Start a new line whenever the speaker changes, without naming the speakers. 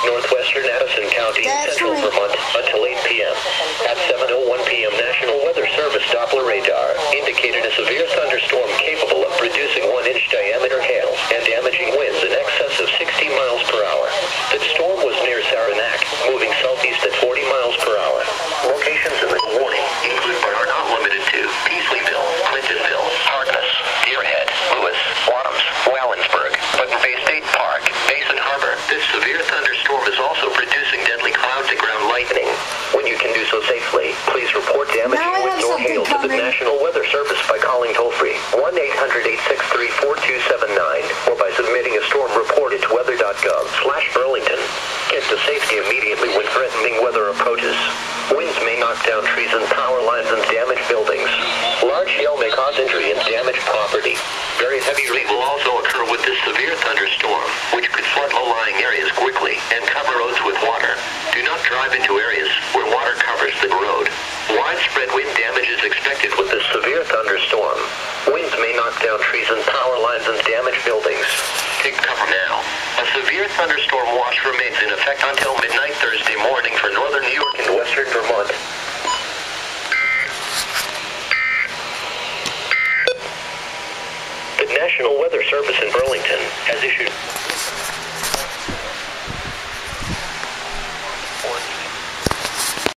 northwestern Addison County, central Vermont, until 8 p.m. At 7:01 p.m., National Weather Service Doppler radar indicated a severe thunderstorm capable of producing 1-inch diameter hail and damaging winds in excess of 60 miles per hour. The storm was near Saranac, moving southeast at 40 miles per hour. Locations in the warning include but are not limited to Peasleyville, Clintonville, Harkness, Deerhead, Lewis, Wadhams, Wallensburg, Button Bay State Park, Basin Harbor. This severe thunderstorm is also producing deadly cloud-to-ground lightning. When you can do so safely, please report damaging winds or hail to the National Weather Service by calling toll-free 1-800-863-4279 or by submitting a storm report at weather.gov/Burlington. Get to safety immediately when threatening weather approaches. Winds may knock down trees and power lines and damage buildings. Large hail may cause injury and damage property. Very heavy rain will also occur with this severe thunderstorm, which could flood low-lying areas quickly and cover roads with water. Do not drive into areas where water covers the road. Widespread wind damage is expected with this severe thunderstorm. Winds may knock down trees and power lines and damage buildings. Take cover now. A severe thunderstorm watch remains in effect until midnight Thursday morning for northern New York and western Vermont. The National Weather Service in Burlington has issued